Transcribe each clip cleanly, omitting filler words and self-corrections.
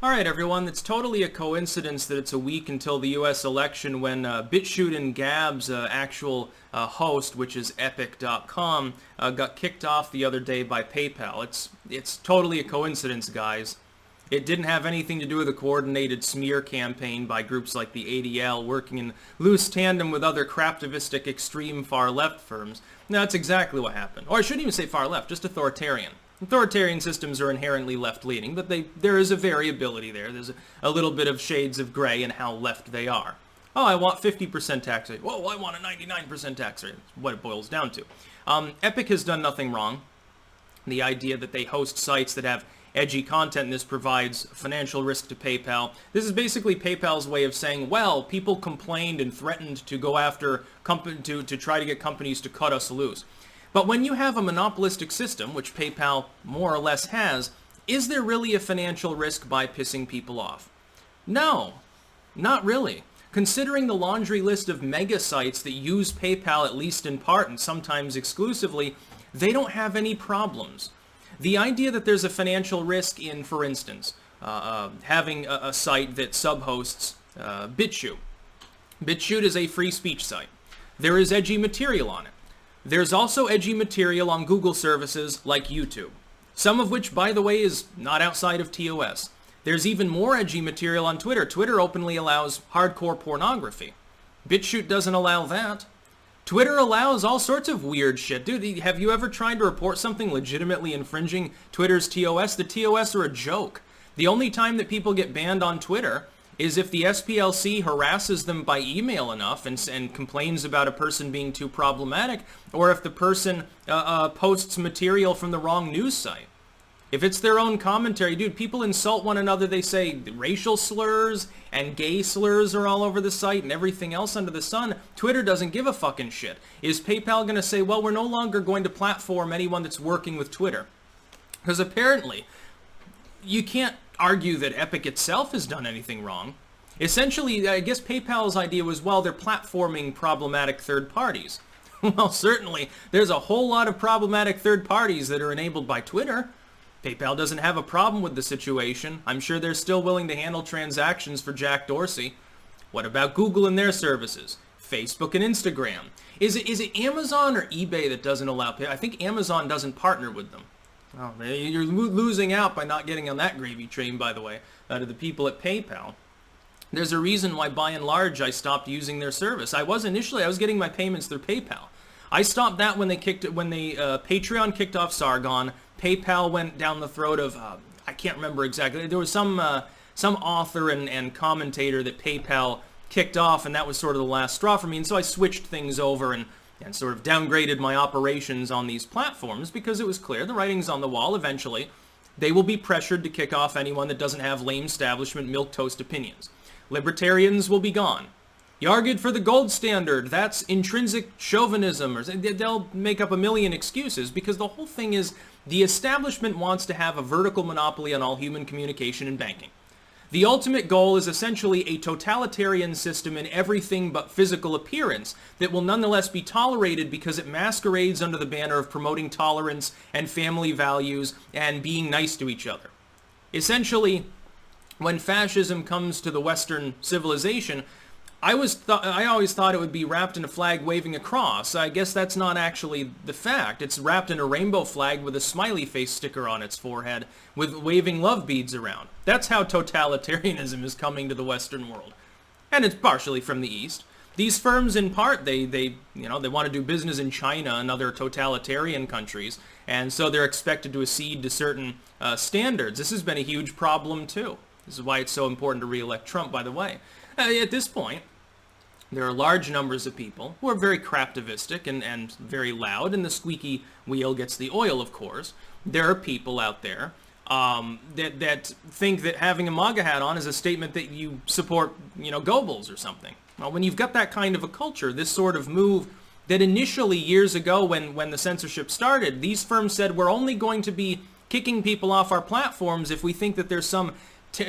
Alright everyone, it's totally a coincidence that it's a week until the US election when BitChute and Gab's actual host, which is Epik.com, got kicked off the other day by PayPal. It's totally a coincidence, guys. It didn't have anything to do with a coordinated smear campaign by groups like the ADL working in loose tandem with other craptivistic extreme far-left firms. No, that's exactly what happened. Or I shouldn't even say far-left, just authoritarian. Authoritarian systems are inherently left-leaning, but there is a variability there. There's a little bit of shades of gray in how left they are. Oh, I want 50% tax rate. Whoa, I want a 99% tax rate. That's what it boils down to. Epik has done nothing wrong. The idea that they host sites that have edgy content, and this provides financial risk to PayPal. This is basically PayPal's way of saying, well, people complained and threatened to go after to try to get companies to cut us loose. But when you have a monopolistic system, which PayPal more or less has, is there really a financial risk by pissing people off? No, not really. Considering the laundry list of mega sites that use PayPal at least in part and sometimes exclusively, they don't have any problems. The idea that there's a financial risk in, for instance, having a site that subhosts BitChute. BitChute is a free speech site. There is edgy material on it. There's also edgy material on Google services like YouTube, some of which, by the way, is not outside of TOS. There's even more edgy material on Twitter. Twitter openly allows hardcore pornography. BitChute doesn't allow that. Twitter allows all sorts of weird shit. Dude, have you ever tried to report something legitimately infringing Twitter's TOS? The TOS are a joke. The only time that people get banned on Twitter is if the SPLC harasses them by email enough and complains about a person being too problematic, or if the person posts material from the wrong news site. If it's their own commentary, dude, people insult one another. They say racial slurs and gay slurs are all over the site and everything else under the sun. Twitter doesn't give a fucking shit. Is PayPal going to say, well, we're no longer going to platform anyone that's working with Twitter? Because apparently, you can't argue that Epik itself has done anything wrong. Essentially, I guess PayPal's idea was, well, they're platforming problematic third parties. Well, certainly, there's a whole lot of problematic third parties that are enabled by Twitter. PayPal doesn't have a problem with the situation. I'm sure they're still willing to handle transactions for Jack Dorsey. What about Google and their services? Facebook and Instagram. Is it Amazon or eBay that doesn't allow PayPal? I think Amazon doesn't partner with them. Oh, you're losing out by not getting on that gravy train, by the way, to the people at PayPal. There's a reason why, by and large, I stopped using their service. I was getting my payments through PayPal. I stopped that when Patreon kicked off Sargon. PayPal went down the throat of, I can't remember exactly. There was some author and commentator that PayPal kicked off, and that was sort of the last straw for me. And so I switched things over and sort of downgraded my operations on these platforms because it was clear, the writing's on the wall, eventually they will be pressured to kick off anyone that doesn't have lame establishment milquetoast opinions. Libertarians will be gone. You argued for the gold standard, that's intrinsic chauvinism, or they'll make up a million excuses because the whole thing is the establishment wants to have a vertical monopoly on all human communication and banking. The ultimate goal is essentially a totalitarian system in everything but physical appearance that will nonetheless be tolerated because it masquerades under the banner of promoting tolerance and family values and being nice to each other. Essentially, when fascism comes to the Western civilization, I always thought it would be wrapped in a flag waving a cross. I guess that's not actually the fact. It's wrapped in a rainbow flag with a smiley face sticker on its forehead with waving love beads around. That's how totalitarianism is coming to the Western world. And it's partially from the East. These firms, in part, they want to do business in China and other totalitarian countries, and so they're expected to accede to certain standards. This has been a huge problem, too. This is why it's so important to re-elect Trump, by the way. At this point, there are large numbers of people who are very craptivistic and very loud, and the squeaky wheel gets the oil, of course. There are people out there that think that having a MAGA hat on is a statement that you support, Goebbels or something. Well, when you've got that kind of a culture, this sort of move that initially years ago when the censorship started, these firms said we're only going to be kicking people off our platforms if we think that there's some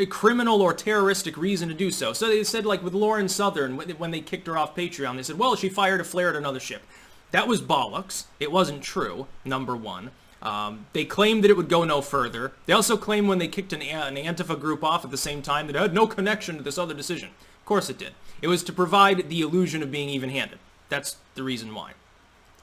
criminal or terroristic reason to do so. So they said, like with Lauren Southern, when they kicked her off Patreon, they said, well, she fired a flare at another ship. That was bollocks. It wasn't true, number one. They claimed that it would go no further. They also claimed when they kicked an Antifa group off at the same time that it had no connection to this other decision. Of course it did. It was to provide the illusion of being even-handed. That's the reason why.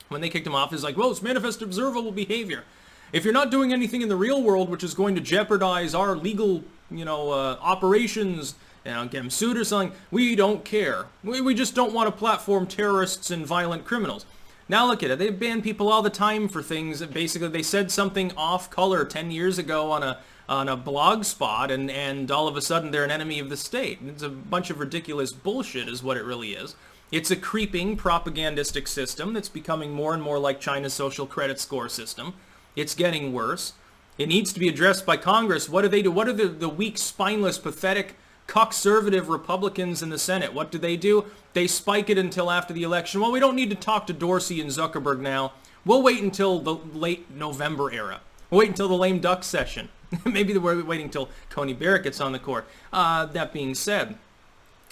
When they kicked him off, it's like, well, it's manifest observable behavior. If you're not doing anything in the real world which is going to jeopardize our legal, operations, get them sued or something, we don't care. We just don't want to platform terrorists and violent criminals. Now look at it. They ban people all the time for things that basically they said something off color 10 years ago on a blog spot, and all of a sudden they're an enemy of the state. It's a bunch of ridiculous bullshit is what it really is. It's a creeping propagandistic system that's becoming more and more like China's social credit score system. It's getting worse. It needs to be addressed by Congress. What do they do? What are the weak, spineless, pathetic, conservative Republicans in the Senate? What do? They spike it until after the election. Well, we don't need to talk to Dorsey and Zuckerberg now. We'll wait until the late November era. We'll wait until the lame duck session. Maybe we're waiting until Coney Barrett gets on the court. That being said,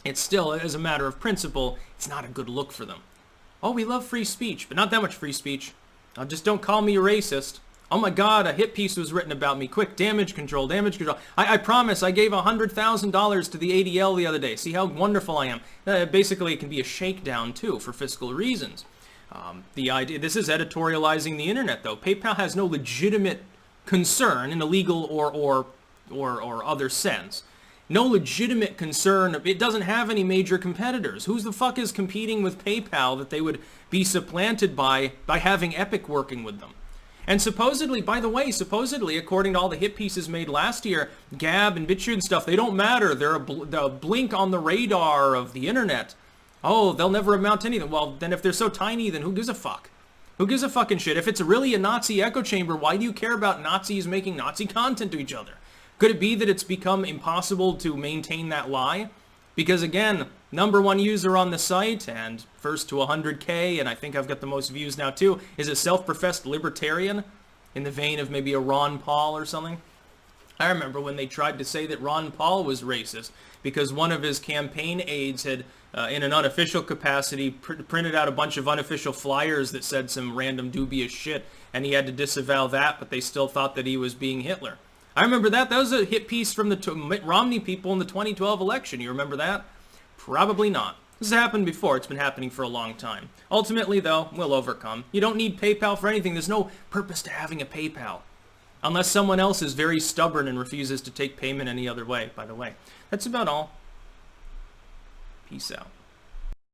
it's still, as a matter of principle, it's not a good look for them. Oh, we love free speech, but not that much free speech. Just don't call me a racist. Oh my God, a hit piece was written about me. Quick, damage control, damage control. I promise, I gave $100,000 to the ADL the other day. See how wonderful I am. Basically, it can be a shakedown, too, for fiscal reasons. The idea, this is editorializing the internet, though. PayPal has no legitimate concern in a legal or other sense. No legitimate concern. It doesn't have any major competitors. Who the fuck is competing with PayPal that they would be supplanted by having Epik working with them? And supposedly, by the way, according to all the hit pieces made last year, Gab and BitChute and stuff, they don't matter. They're a blink on the radar of the internet. Oh, they'll never amount to anything. Well, then if they're so tiny, then who gives a fuck? Who gives a fucking shit? If it's really a Nazi echo chamber, why do you care about Nazis making Nazi content to each other? Could it be that it's become impossible to maintain that lie? Because again, #1 user on the site, and first to 100K, and I think I've got the most views now too, is a self-professed libertarian, in the vein of maybe a Ron Paul or something. I remember when they tried to say that Ron Paul was racist, because one of his campaign aides had, in an unofficial capacity, printed out a bunch of unofficial flyers that said some random dubious shit, and he had to disavow that, but they still thought that he was being Hitler. I remember that. That was a hit piece from the Mitt Romney people in the 2012 election. You remember that? Probably not. This has happened before. It's been happening for a long time. Ultimately, though, we'll overcome. You don't need PayPal for anything. There's no purpose to having a PayPal. Unless someone else is very stubborn and refuses to take payment any other way, by the way. That's about all. Peace out.